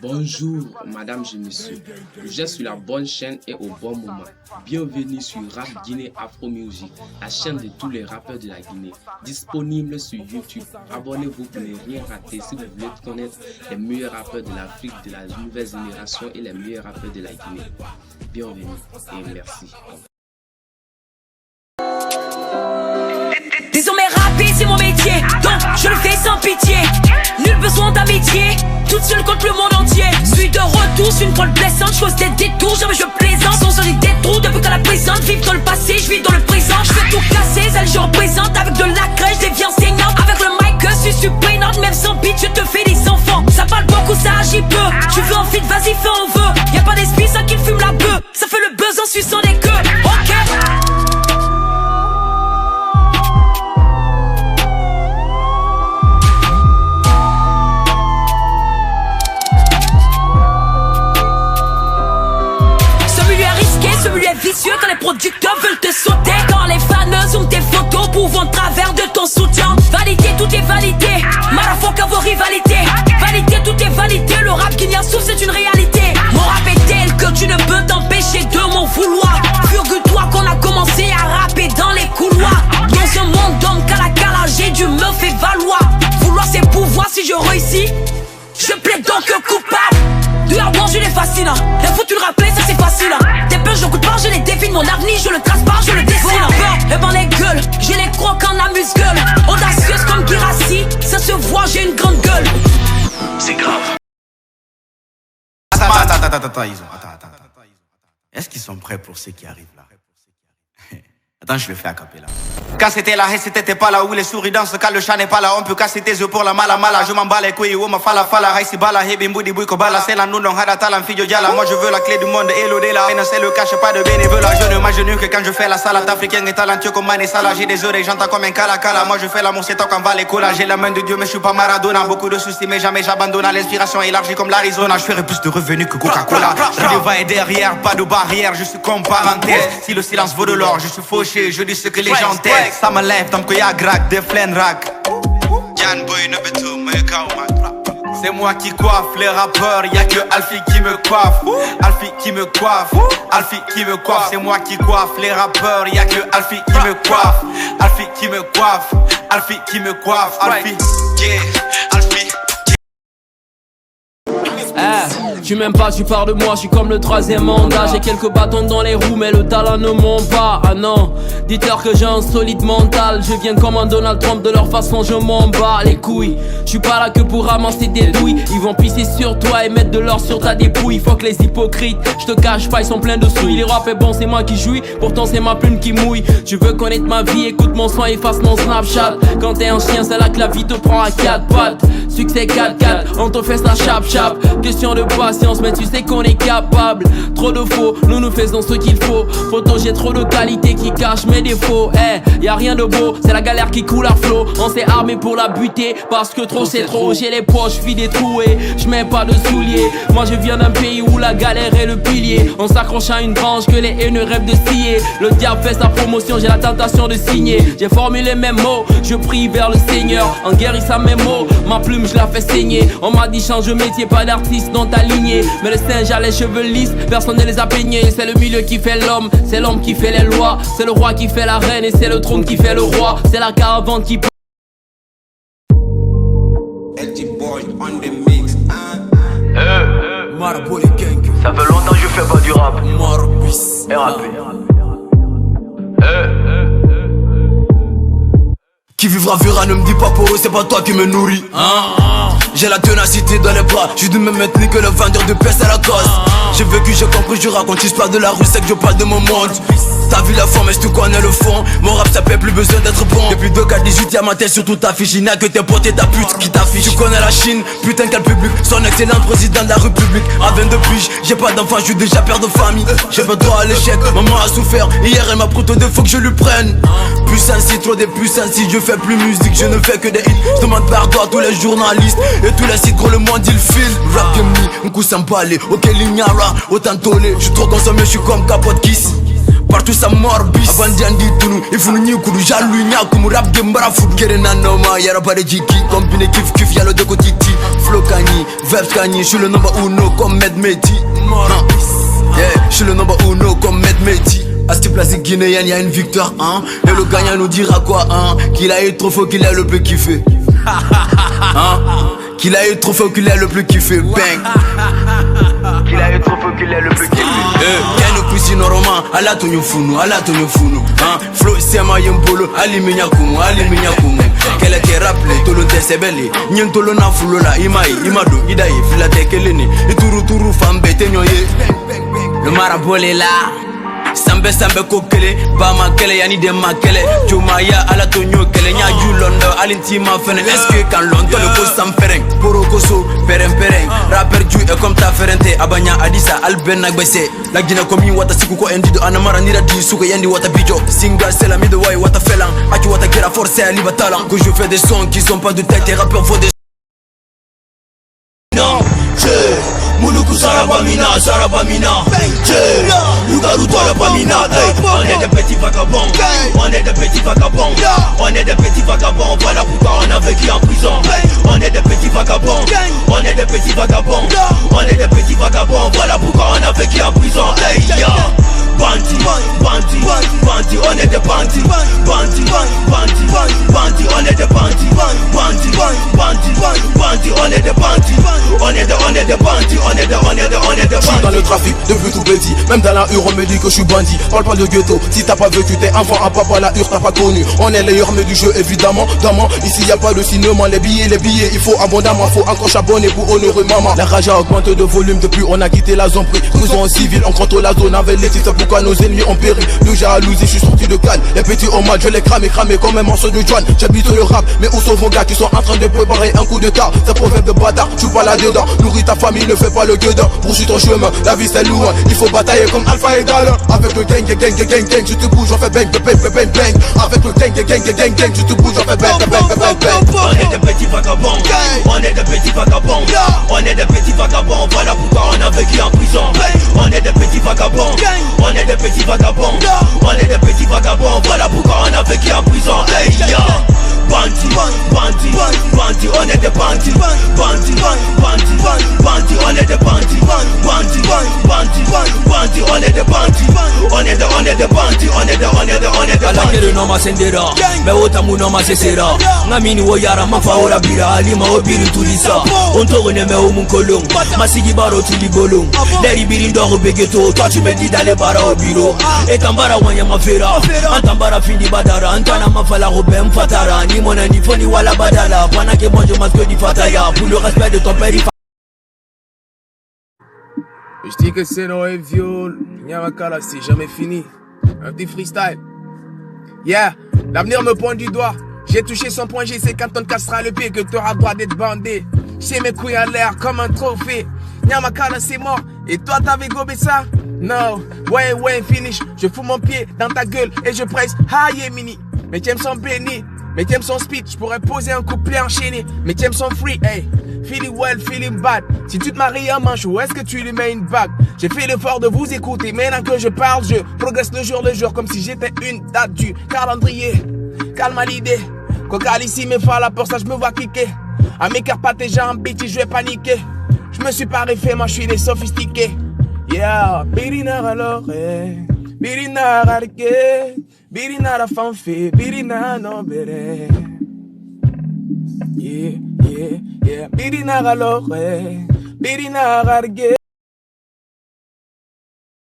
Bonjour, madame et monsieur. Vous êtes sur la bonne chaîne et au bon moment. Bienvenue sur Rap Guinée Afro Music, la chaîne de tous les rappeurs de la Guinée. Disponible sur YouTube. Abonnez-vous pour ne rien rater si vous voulez connaître les meilleurs rappeurs de l'Afrique, de la nouvelle génération et les meilleurs rappeurs de la Guinée. Bienvenue et merci. Désormais rapper c'est mon métier, donc je le fais sans pitié. Nul besoin d'amitié, toute seule contre le monde entier. Suis de retour sur une folle blessante, je cause des détours, jamais je plaisante. Sans sortir des trous depuis qu'à la présente. Vive dans le passé, je vis dans le présent. Je fais tout casser, celle je représente. Avec de la crèche, des vies enseignantes. Avec le mic, je suis suppléante. Même sans beat, je te fais des enfants. Ça parle beaucoup, ça agit peu. Tu veux en fit, vas-y fais en veut. Y'a pas d'esprit sans qu'il fume la bœuf. Ça fait le buzz en suçant des queues. Ok. Vicieux quand les producteurs veulent te sauter. Quand les fans zooment tes photos pour vendre travers de ton soutien. Validé, tout est validé. Marafoka vos rivalités. Validé, tout est validé. Le rap guinéen souffle, c'est une réalité. Mon rap est tel que tu ne peux t'empêcher de m'en vouloir. Figure-toi qu'on a commencé à rapper dans les couloirs. Dans un monde d'hommes cala, j'ai dû me faire valoir. Vouloir c'est pouvoir, si je réussis je plaide donc coupable. Dehors bon je les fascine. Les foutus le rappeler ça c'est facile. Tes peurs je coûte pas, je les défine. Mon avenir je le trace pas, je le dessine. Et ben les gueules, j'ai les crocs en amuse-gueule. Audacieuse comme Girassi, ça se voit j'ai une grande gueule. C'est grave. Attends, Est-ce qu'ils sont prêts pour ceux qui arrivent là? Attends, je le fais à capella. Quand c'était là, et c'était pas là où les souris dansent. Quand le chat n'est pas là, on peut casser tes yeux pour la mala. Je m'en bats les couilles, oh ma fala. Haïsi bala, hébim boudi bouiko bala. C'est la nounon, hadatalam, fidjo diala. Moi je veux la clé du monde, hello de la haine, c'est le cache pas de bénévolat. Je ne m'agenouille que quand je fais la salade africaine et talentueux comme Mané Salah. J'ai des oreilles, j'entends comme un cala. Moi je fais l'amour, c'est tant qu'on va les colla. J'ai la main de Dieu, mais je suis pas Maradona. Beaucoup de soucis, mais jamais j'abandonne. L'inspiration élargie comme l'Arizona. Je ferai plus de revenus que Coca-Cola. Je devant et derrière, pas de barrière, je suis comme parenthèse. Si le silence vaut de l'or, je suis fauché, je dis ce que les gens taisent. Ça me lève, tant qu'il y a grac, des flaines rack. C'est moi qui coiffe les rappeurs, y'a que Alfie qui me coiffe. Alfie qui me coiffe, Alfie qui me coiffe. C'est moi qui coiffe les rappeurs, y'a que Alfie qui me coiffe. Alfie qui me coiffe, Alfie qui me coiffe. Alfie, yeah, Alfie. Tu m'aimes pas, tu parles de moi, je suis comme le troisième mandat. J'ai quelques bâtons dans les roues, mais le talent ne monte pas. Ah non, dites-leur que j'ai un solide mental. Je viens comme un Donald Trump, de leur façon je m'en bats les couilles. Je suis pas là que pour ramasser des douilles. Ils vont pisser sur toi et mettre de l'or sur ta dépouille. Faut que les hypocrites, je te cache pas, ils sont pleins de souilles. Les rap est bon, c'est moi qui jouis, pourtant c'est ma plume qui mouille. Tu veux connaître ma vie, écoute mon son, efface mon Snapchat. Quand t'es un chien, c'est là que la vie te prend à 4 pattes. Succès 4-4, on te fait ça chap-chap. Question de patience, mais tu sais qu'on est capable. Trop de faux, nous faisons ce qu'il faut. Photo, j'ai trop de qualité qui cache mes défauts. Y'a rien de beau, c'est la galère qui coule à flot. On s'est armé pour la buter, parce que trop c'est trop. J'ai les poches vides et trouées, j'mets pas de souliers. Moi je viens d'un pays où la galère est le pilier. On s'accroche à une branche que les haineux rêvent de scier. Le diable fait sa promotion, j'ai la tentation de signer. J'ai formulé mes mots, je prie vers le Seigneur. En guérissant mes mots, ma plume je la fais saigner. On m'a dit change de métier, pas d'artiste dans ta lignée. Mais le singe a les cheveux lisses, personne ne les a peignés. C'est le milieu qui fait l'homme, c'est l'homme qui fait les lois. C'est le roi qui fait la reine et c'est le trône qui fait le roi. C'est la caravane qui LG Boy on the mix, Maraboli Gang. Ça fait longtemps que je fais pas du rap. Marbis. RAP. Qui vivra verra, ne me dis pas pour eux, c'est pas toi qui me nourris. J'ai la ténacité dans les bras, je de me mettre ni que le vendeur de pièces à la cause. J'ai vécu, j'ai compris, je raconte l'histoire de la rue, c'est que je parle de mon monde. T'as vu la forme, est-ce que tu connais le fond? Mon rap ça fait plus besoin d'être bon. Depuis 2K18 y'a ma tête sur toute ta fiche. Il n'y a que tes potes et ta pute qui t'affichent. Tu connais la Chine, putain quel public. Son excellent président de la République. À 22 piges, j'ai pas d'enfant, je suis déjà père de famille. J'ai pas droit à l'échec, maman a souffert. Hier elle m'a pris de faut que je lui prenne. Plus sensible, trop des plus sensibles. Je fais plus musique, je ne fais que des hits. Je demande pardon à tous les journalistes et tous les sites gros le monde il file. Rap game me, un coup sans parler. Ok l'ignara, autant toller. Je suis trop consommé, je suis comme capote kiss. partout ça morbis. Abandandi tunu, il faut nous kuru jalou nyakumu rap game barafoot. Kerena noma, y'a pas de jiki, combine kiff kiff, y'a le de kotiti. Flow Kani, Vebs Kani, je suis le number uno comme Med Meti. Yeah, je suis le number uno comme Med Meti. À cette place guinéenne, y'a une victoire, hein. Et le gagnant nous dira quoi, hein. Qu'il a eu trop fort, qu'il a le plus kiffé. Hein? Qu'il a eu trop fort, qu'il a le plus kiffé. Bang. Qu'il a eu trop fort, qu'il a le plus kiffé. Ken cuisine roman, ala tonyo funu, hein? Flow sema yembolo, ali minya kumu. Kele te rappelé, tolo te sebele, nyen tolo na fulo la imai, imado, idaye, fila te kelene, ituru fambe te nyoye. Le marabout est là. Sambe kokele, bama kele yani de makele. Jumaya ala tonyo kele nya julondo alintima fene. Est-ce que quand l'on le cause sam fereng, porokoso pereng. Rapper du est comme ta ferente, abanya adisa alben nagbese. La gina komi wata sikuko endido anamara nira di suko yendi wata bijo. Singa c'est la mide way wata felan, aki wata kera force ali batalan. Que je fais des sons qui sont pas de tête, et rappeurs font des non, Muluku Sarabamina, Lugaru Torabamina, on est des petits vagabonds, on est des petits vagabonds, on est des petits vagabonds, voilà pourquoi on a vécu en prison. On est des petits vagabonds, on est des petits vagabonds, on est des petits vagabonds, voilà pourquoi on a vécu en prison. Hey ya, bandit, on est des bandits, bandit, on est des bandits, bandit, on est des bandits, on est des bandits, on est des bandits. Je suis dans le trafic depuis tout petit, même dans la hure on me dit que je suis bandit. Parle pas de ghetto, si t'as pas vécu t'es enfant à papa, la hure t'as pas connu. On est les armes du jeu évidemment, ici y a pas de cinéma, les billets, il faut abondamment, faut encore charbonner pour honorer maman. La rage augmente de volume depuis on a quitté la zone prison en civil, on contrôle la zone avec les titres, pourquoi nos ennemis ont péri. Le jalousie, je suis sorti de Cannes, les petits au mal, je les cramé comme un morceau de John. J'habite le rap, mais où sont vos gars qui sont en train de préparer un coup d'état? C'est proverbe de bâtard, tu pas là dedans, nourris ta famille, ne fais pas le gueudin. Poursuis ton chemin, la vie c'est loin, il faut batailler comme Alpha et Gala. Avec le gang, je te bouge, on fait bang. Avec le gang, je te bouge, on fait bang. On est des petits vagabonds, on est des petits vagabonds, on est des petits vagabonds, voilà pourquoi on a vécu en prison. On est des petits vagabonds, on est des petits vagabonds, on est des petits vagabonds, voilà pourquoi on a vécu en prison. Hey ya, bandit, on est des bandits, bandit, on est des bandits, bandit, on est des bandits, on est des bandits, on est des Alakere no masendera, me otamu no masesera. Ngamini wo yara mafaora bira, alima obiri tulisa. Onto ne me omunkolong, masigi baro tulibolong. Deri biri ndoro begeto, toi tu me dis d'aller bara au bureau. Et tambara wanya mafera, antambara findi badara, antana mafala robem fatara, ni mon ni foni wala badala, pendant que moi je masque du fataya, pour le respect de ton père. Je dis que c'est non et viol, Nyamakala c'est jamais fini. Un petit freestyle. Yeah, l'avenir me pointe du doigt. J'ai touché son point G, c'est quand on te cassera le pied que t'auras droit d'être bandé. J'ai mes couilles en l'air comme un trophée. Nyamakala c'est mort, et toi t'avais gobé ça? Non, ouais, finish. Je fous mon pied dans ta gueule et je presse. Aïe, mini. Mes thèmes sont bénis, mes thèmes sont speed. Je pourrais poser un couplet enchaîné. Mes thèmes sont free, hey. Feeling well, feeling bad. Si tu te maries un manchot, est-ce que tu lui mets une bague? J'ai fait l'effort de vous écouter, maintenant que je parle, je progresse le jour comme si j'étais une date du calendrier. Calme à l'idée, cocal ici me fait la pour ça je me vois cliquer. À mes carpates et jambes, bitch, je vais paniquer. Je me suis pas réfait, moi je suis des sophistiqués. Yeah, birina alors, birina rarke, birina la fanfé, birina no bere. Yeah, birina alors, birina rarke.